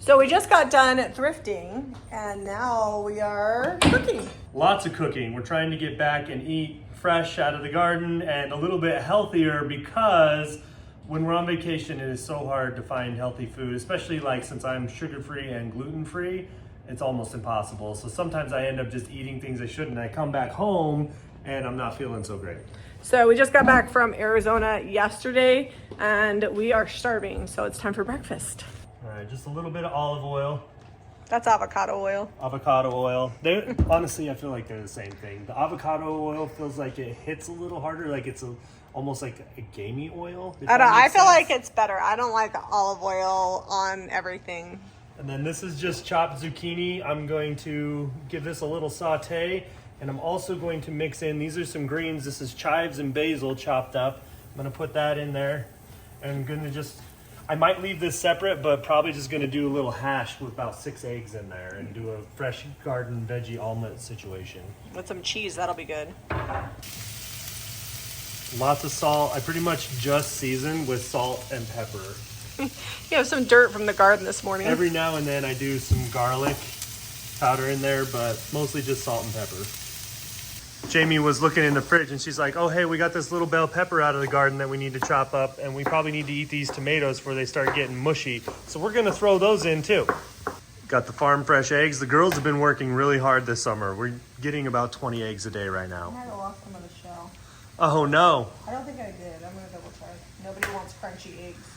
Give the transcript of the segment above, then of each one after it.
So we just got done thrifting and now we are cooking. Lots of cooking. We're trying to get back and eat fresh out of the garden and a little bit healthier because when we're on vacation, it is so hard to find healthy food, especially like since I'm sugar-free and gluten-free, it's almost impossible. So sometimes I end up just eating things I shouldn't. I come back home and I'm not feeling so great. So we just got back from Arizona yesterday and we are starving. So it's time for breakfast. All right, just a little bit of olive oil. That's avocado oil. Avocado oil. Honestly, I feel like they're the same thing. The avocado oil feels like it hits a little harder, like it's almost like a gamey oil. I feel like it's better. I don't like olive oil on everything. And then this is just chopped zucchini. I'm going to give this a little saute, and I'm also going to mix in, these are some greens. This is chives and basil chopped up. I'm gonna put that in there. And I'm gonna I might leave this separate, but probably just gonna do a little hash with about 6 eggs in there and do a fresh garden veggie omelet situation. With some cheese, that'll be good. Lots of salt. I pretty much just season with salt and pepper. You have some dirt from the garden this morning. Every now and then I do some garlic powder in there, but mostly just salt and pepper. Jamie was looking in the fridge and she's like, oh, hey, we got this little bell pepper out of the garden that we need to chop up, and we probably need to eat these tomatoes before they start getting mushy. So we're gonna throw those in too. Got the farm fresh eggs. The girls have been working really hard this summer. We're getting about 20 eggs a day right now. I might have lost some of the shell. Oh no. I don't think I did. I'm gonna double check. Nobody wants crunchy eggs.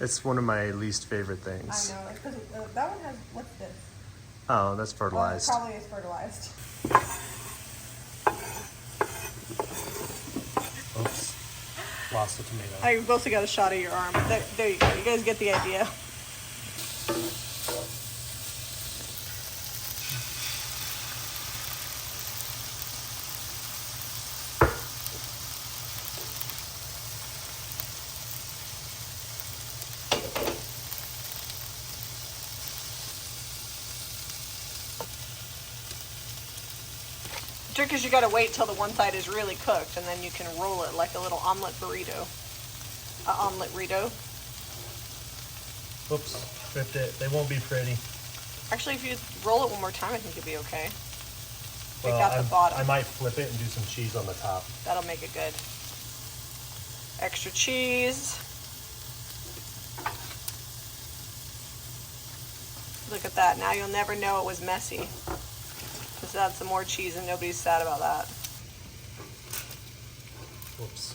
It's one of my least favorite things. I know, because that one has, what's this? Oh, that's fertilized. Well, it probably is fertilized. Oops. Lost a tomato. I mostly got a shot of your arm. There you go. You guys get the idea. The trick is you gotta wait till the one side is really cooked, and then you can roll it like a little omelet burrito. Omelet burrito. Oops, tripped it. They won't be pretty. Actually, if you roll it one more time, I think it'll be okay. Well, Take out the bottom. I might flip it and do some cheese on the top. That'll make it good. Extra cheese. Look at that. Now you'll never know it was messy. Just add some more cheese and nobody's sad about that. Whoops.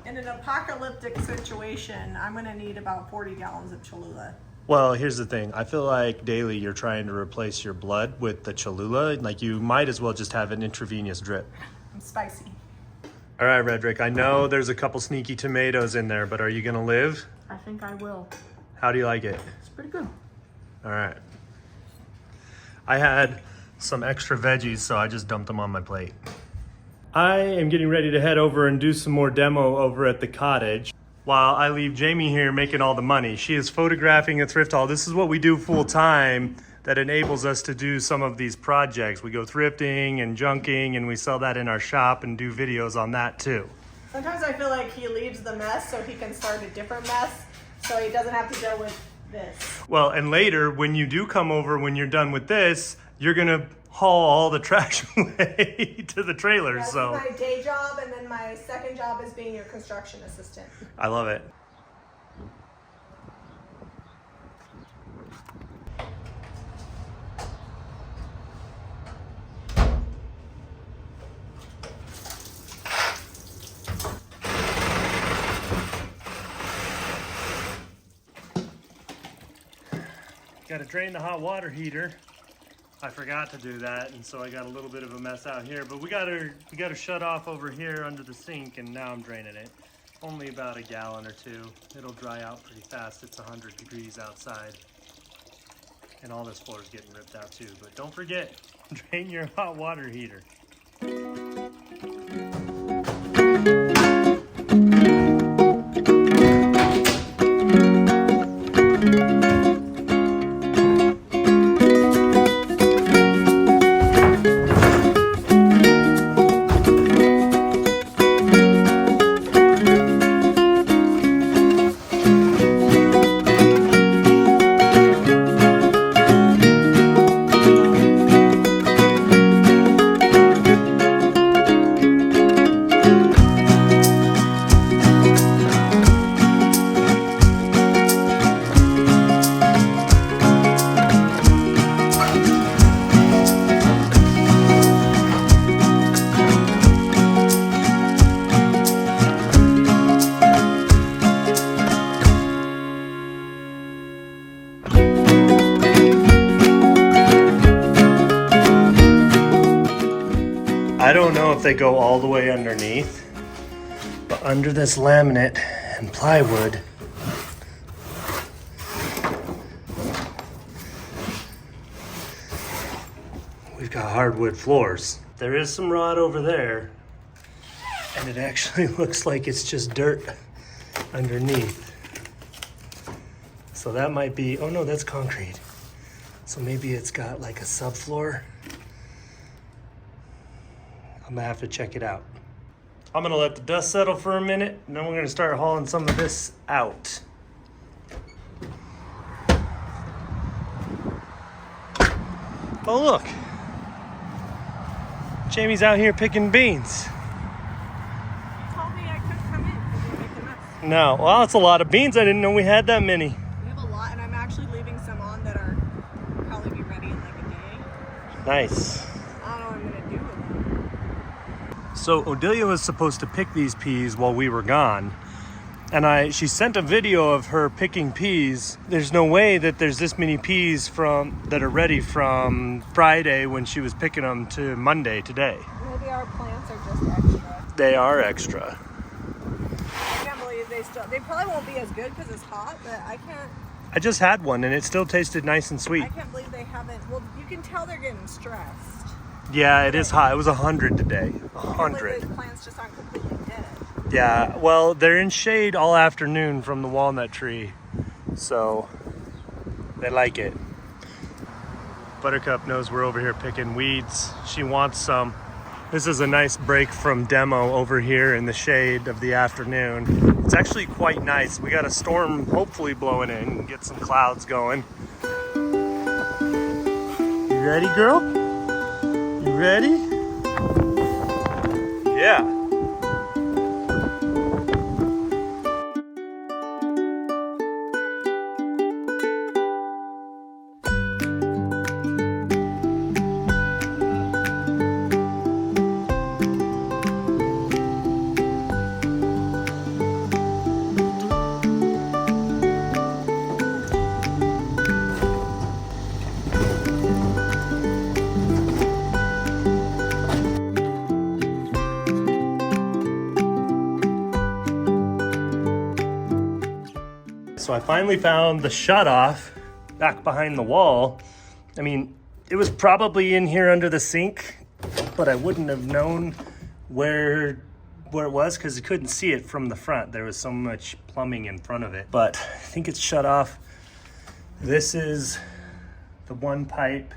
In an apocalyptic situation, I'm gonna need about 40 gallons of Cholula. Well, here's the thing. I feel like daily you're trying to replace your blood with the Cholula. Like, you might as well just have an intravenous drip. I'm spicy. All right, Redrick, I know there's a couple sneaky tomatoes in there, but are you gonna live? I think I will. How do you like it? It's pretty good. All right. I had some extra veggies, so I just dumped them on my plate. I am getting ready to head over and do some more demo over at the cottage while I leave Jamie here making all the money. She is photographing a thrift haul. This is what we do full time that enables us to do some of these projects. We go thrifting and junking, and we sell that in our shop and do videos on that too. Sometimes I feel like he leaves the mess so he can start a different mess, so he doesn't have to deal with this. Well, and later, when you do come over, when you're done with this, you're gonna haul all the trash away to the trailer. That's so my day job, and then my second job is being your construction assistant. I love it. Got to drain the hot water heater. I forgot to do that, and so I got a little bit of a mess out here. But we got to shut off over here under the sink, and now I'm draining it. Only about a gallon or two. It'll dry out pretty fast. It's 100 degrees outside, and all this floor is getting ripped out too. But don't forget, drain your hot water heater. I don't know if they go all the way underneath, but under this laminate and plywood, we've got hardwood floors. There is some rot over there, and it actually looks like it's just dirt underneath. So that might be, oh no, that's concrete. So maybe it's got like a subfloor. I'm gonna have to check it out. I'm gonna let the dust settle for a minute, and then we're gonna start hauling some of this out. Oh look, Jamie's out here picking beans. You told me I couldn't come in because you make a mess. No, well, it's a lot of beans. I didn't know we had that many. We have a lot, and I'm actually leaving some on that are probably be ready in like a day. Nice. I don't know what I'm gonna do with them. So Odelia was supposed to pick these peas while we were gone. And she sent a video of her picking peas. There's no way that there's this many peas that are ready from Friday when she was picking them to Monday today. Maybe our plants are just extra. They are extra. I can't believe they probably won't be as good because it's hot, but I I just had one and it still tasted nice and sweet. can't believe they haven't. Well, you can tell they're getting stressed. Yeah, it is hot. It was 100 today. I can't believe 100. those plants just aren't completely dead. Yeah, well, they're in shade all afternoon from the walnut tree, so they like it. Buttercup knows we're over here picking weeds. She wants some. This is a nice break from demo over here in the shade of the afternoon. It's actually quite nice. We got a storm hopefully blowing in and get some clouds going. You ready, girl? You ready? Yeah. So I finally found the shutoff back behind the wall. I mean, it was probably in here under the sink, but I wouldn't have known where it was because I couldn't see it from the front. There was so much plumbing in front of it, but I think it's shut off. This is the one pipe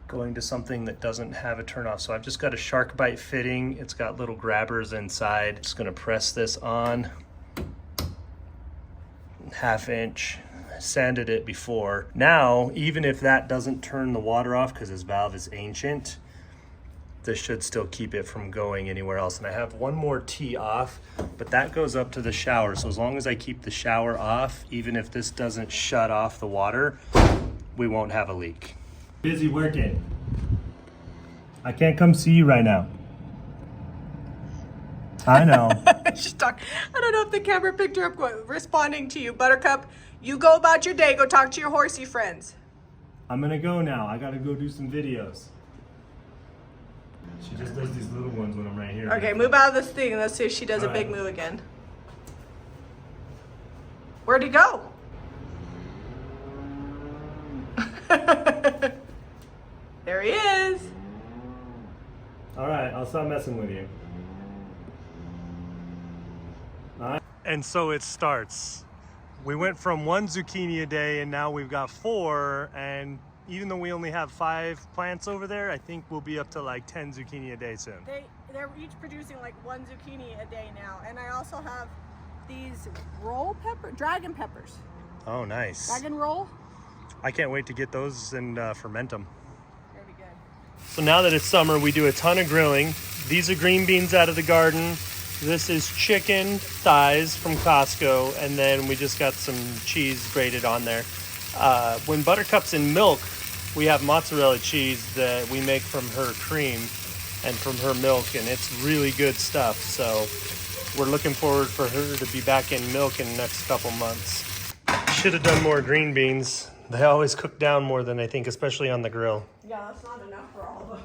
going to something that doesn't have a turn off. So I've just got a shark bite fitting. It's got little grabbers inside. Just gonna press this on. 1/2 inch, sanded it before. Now, even if that doesn't turn the water off because this valve is ancient, this should still keep it from going anywhere else. And I have one more tee off, but that goes up to the shower. So as long as I keep the shower off, even if this doesn't shut off the water, we won't have a leak. Busy working. I can't come see you right now. I know. She's talking. I don't know if the camera picked her up responding to you. Buttercup, you go about your day. Go talk to your horsey friends. I'm gonna go now. I gotta go do some videos. She just does these little ones when I'm right here. Okay, move out of this thing. Let's see if she does a big move again. Where'd he go? There he is. All right, I'll stop messing with you. And so it starts. We went from 1 zucchini a day and now we've got 4, and even though we only have 5 plants over there, I think we'll be up to like 10 zucchini a day soon. They're each producing like 1 zucchini a day now. And I also have these dragon peppers. Oh, nice. Dragon roll. I can't wait to get those and ferment them. Very good. So now that it's summer, we do a ton of grilling. These are green beans out of the garden. This is chicken thighs from Costco, and then we just got some cheese grated on there. When Buttercup's in milk, we have mozzarella cheese that we make from her cream and from her milk, and it's really good stuff. So we're looking forward for her to be back in milk in the next couple months. Should have done more green beans. They always cook down more than I think, especially on the grill. Yeah, that's not enough for all of us.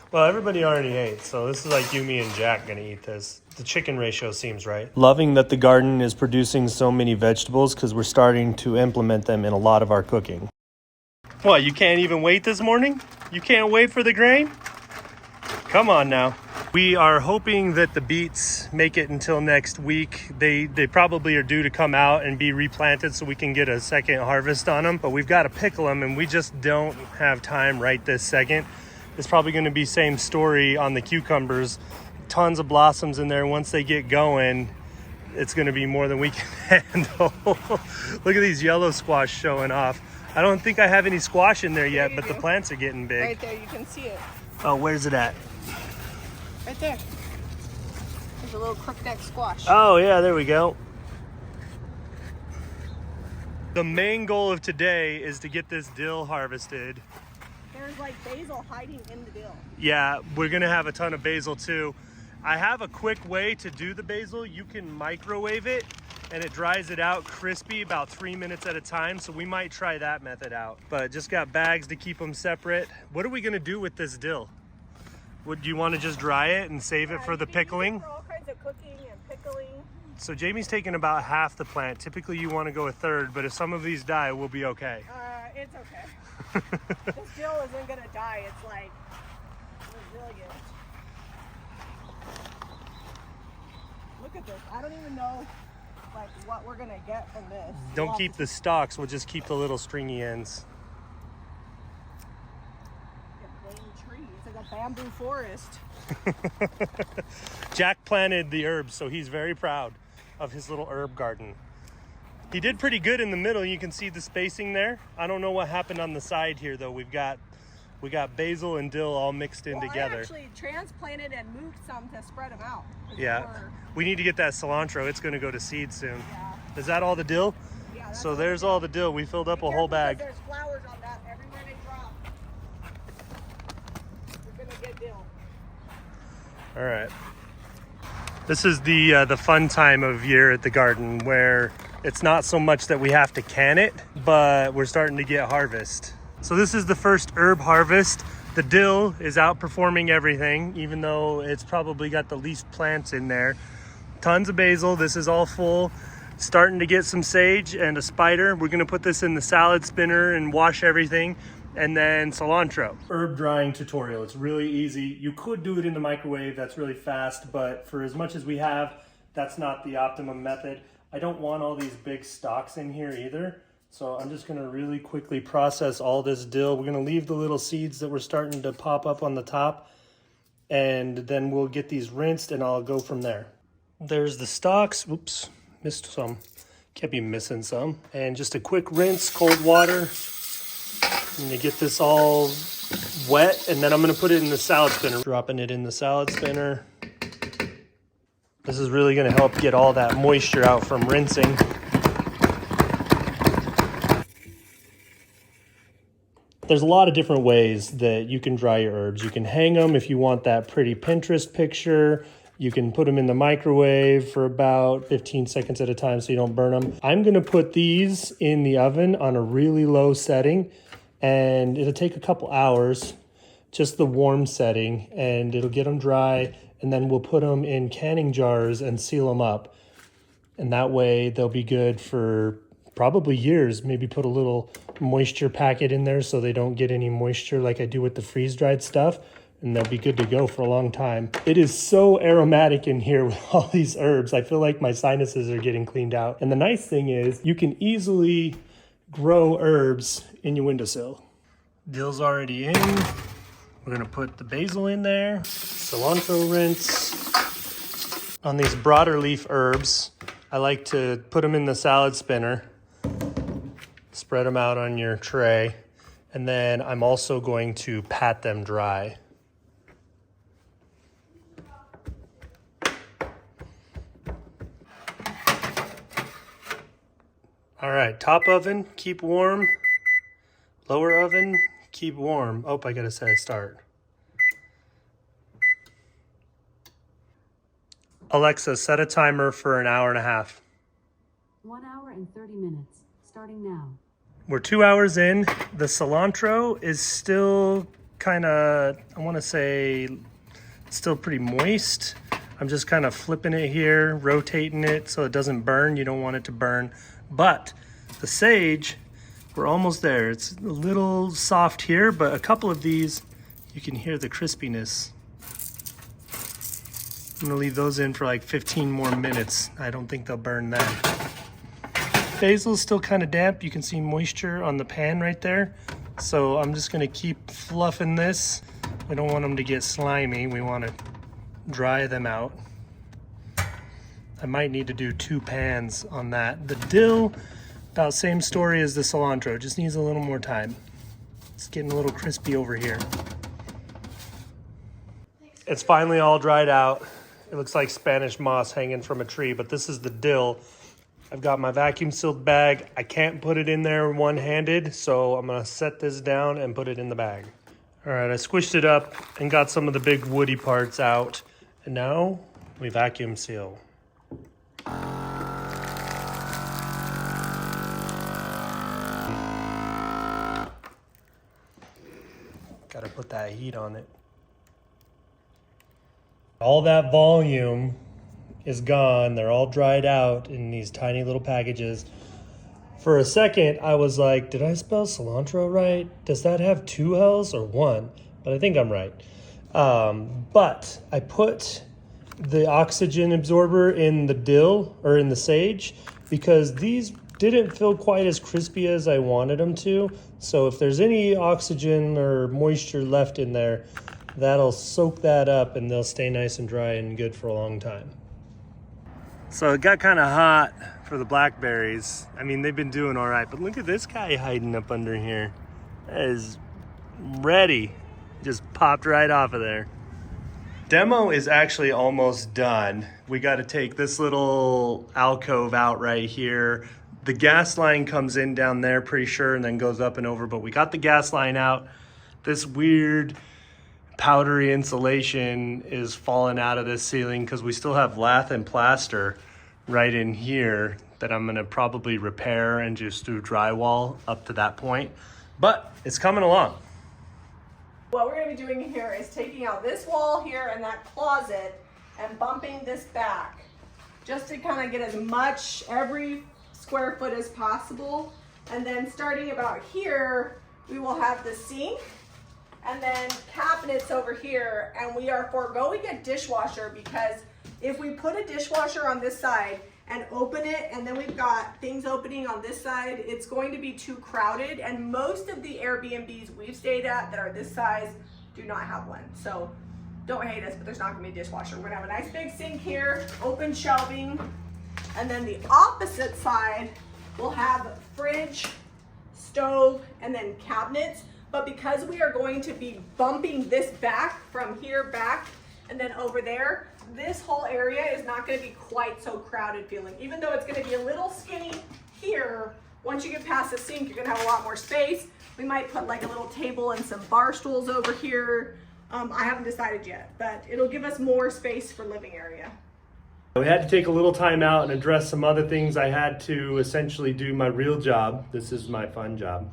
Well, everybody already ate, so this is like you, me, and Jack gonna eat this. The chicken ratio seems right. Loving that the garden is producing so many vegetables because we're starting to implement them in a lot of our cooking. What, you can't even wait this morning? You can't wait for the grain? Come on now. We are hoping that the beets make it until next week. They probably are due to come out and be replanted so we can get a second harvest on them, but we've got to pickle them and we just don't have time right this second. It's probably going to be same story on the cucumbers. Tons of blossoms in there. Once they get going, it's going to be more than we can handle. Look at these yellow squash showing off. I don't think I have any squash in there yet, but the plants are getting big. Right there, you can see it. Oh, where's it at? Right there. There's a little crookneck squash. Oh, yeah, there we go. The main goal of today is to get this dill harvested. There's like basil hiding in the dill. Yeah, we're gonna have a ton of basil too. I have a quick way to do the basil. You can microwave it and it dries it out crispy about 3 minutes at a time. So we might try that method out, but just got bags to keep them separate. What are we gonna do with this dill? Would you want to just dry it and save it for the pickling? For all kinds of cooking and pickling. So Jamie's taking about half the plant. Typically you want to go a third, but if some of these die, we'll be okay. It's okay. This dill isn't gonna die. It's like resilient. Look at this. I don't even know like what we're gonna get from this. Don't keep the stalks. We'll just keep the little stringy ends. It's like a bamboo forest. Jack planted the herbs, so he's very proud of his little herb garden. He did pretty good in the middle. You can see the spacing there. I don't know what happened on the side here though. We got basil and dill all mixed in together. I actually transplanted and moved some to spread them out. Yeah, we need to get that cilantro. It's going to go to seed soon. Yeah. Is that all the dill? Yeah. So there's all the dill. We filled up a whole bag. There's flowers on that everywhere they drop. We're gonna get dill. All right. This is the fun time of year at the garden where it's not so much that we have to can it, but we're starting to get harvest. So this is the first herb harvest. The dill is outperforming everything, even though it's probably got the least plants in there. Tons of basil. This is all full. Starting to get some sage and a spider. We're gonna put this in the salad spinner and wash everything. And then cilantro. Herb drying tutorial. It's really easy. You could do it in the microwave. That's really fast, but for as much as we have, that's not the optimum method. I don't want all these big stalks in here either. So I'm just gonna really quickly process all this dill. We're gonna leave the little seeds that were starting to pop up on the top, and then we'll get these rinsed and I'll go from there. There's the stalks. Oops, missed some. Can't be missing some. And just a quick rinse, cold water. And to get this all wet, and then I'm gonna put it in the salad spinner. Dropping it in the salad spinner. This is really gonna help get all that moisture out from rinsing. There's a lot of different ways that you can dry your herbs. You can hang them if you want that pretty Pinterest picture. You can put them in the microwave for about 15 seconds at a time so you don't burn them. I'm gonna put these in the oven on a really low setting, and it'll take a couple hours, just the warm setting, and it'll get them dry, and then we'll put them in canning jars and seal them up. And that way they'll be good for probably years. Maybe put a little moisture packet in there so they don't get any moisture like I do with the freeze-dried stuff, and they'll be good to go for a long time. It is so aromatic in here with all these herbs. I feel like my sinuses are getting cleaned out. And the nice thing is you can easily grow herbs in your windowsill. Dill's already in. We're gonna put the basil in there. Cilantro rinse. On these broader leaf herbs, I like to put them in the salad spinner. Spread them out on your tray. And then I'm also going to pat them dry. All right, top oven, keep warm. Lower oven, keep warm. Oh, I gotta set a start. Alexa, set a timer for 1.5 hours. 1 hour and 30 minutes, starting now. We're 2 hours in. The cilantro is still kind of, I want to say, still pretty moist. I'm just kind of flipping it here, rotating it so it doesn't burn. You don't want it to burn. But the sage, we're almost there. It's a little soft here, but a couple of these, you can hear the crispiness. I'm gonna leave those in for like 15 more minutes. I don't think they'll burn then. Basil's still kind of damp. You can see moisture on the pan right there. So I'm just gonna keep fluffing this. We don't want them to get slimy. We want to dry them out. I might need to do 2 pans on that. The dill, about same story as the cilantro. Just needs a little more time. It's getting a little crispy over here. It's finally all dried out. It looks like Spanish moss hanging from a tree, but this is the dill. I've got my vacuum sealed bag. I can't put it in there one-handed, so I'm gonna set this down and put it in the bag. All right, I squished it up and got some of the big woody parts out. And now we vacuum seal. Gotta put that heat on it. All that volume is gone. They're all dried out in these tiny little packages. For a second, I was like, did I spell cilantro right? Does that have 2 L's or 1? But I think I'm right. But I put the oxygen absorber in the dill or in the sage because these didn't feel quite as crispy as I wanted them to. So if there's any oxygen or moisture left in there, that'll soak that up and they'll stay nice and dry and good for a long time. So it got kind of hot for the blackberries. I mean, they've been doing all right, but look at this guy hiding up under here. That is ready. Just popped right off of there. Demo is actually almost done. We got to take this little alcove out right here. The gas line comes in down there, pretty sure, and then goes up and over, but we got the gas line out. This weird powdery insulation is falling out of this ceiling because we still have lath and plaster right in here that I'm gonna probably repair and just do drywall up to that point, but it's coming along. What we're gonna be doing here is taking out this wall here and that closet and bumping this back just to kind of get as much every square foot as possible. And then starting about here, we will have the sink and then cabinets over here, and we are foregoing a dishwasher because if we put a dishwasher on this side and open it and then we've got things opening on this side, it's going to be too crowded, and most of the Airbnbs we've stayed at that are this size do not have one. So don't hate us, but there's not gonna be a dishwasher. We're gonna have a nice big sink here, open shelving, and then the opposite side will have fridge, stove, and then cabinets. But because we are going to be bumping this back from here back and then over there, this whole area is not going to be quite so crowded feeling. Even though it's going to be a little skinny here, once you get past the sink, you're going to have a lot more space. We might put like a little table and some bar stools over here. I haven't decided yet, but it'll give us more space for living area. We had to take a little time out and address some other things. I had to essentially do my real job. This is my fun job.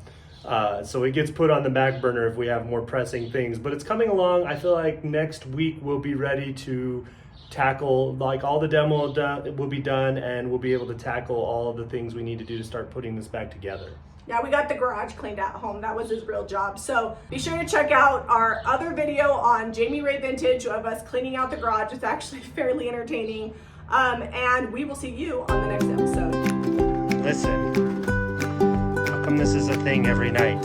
So it gets put on the back burner if we have more pressing things, but it's coming along. I feel like next week we'll be ready to tackle, like, all the demo will be done, and we'll be able to tackle all of the things we need to do to start putting this back together. Yeah, we got the garage cleaned at home. That was his real job. So be sure to check out our other video on Jami Ray Vintage of us cleaning out the garage. It's actually fairly entertaining. And we will see you on the next episode. Listen, how come this is a thing every night?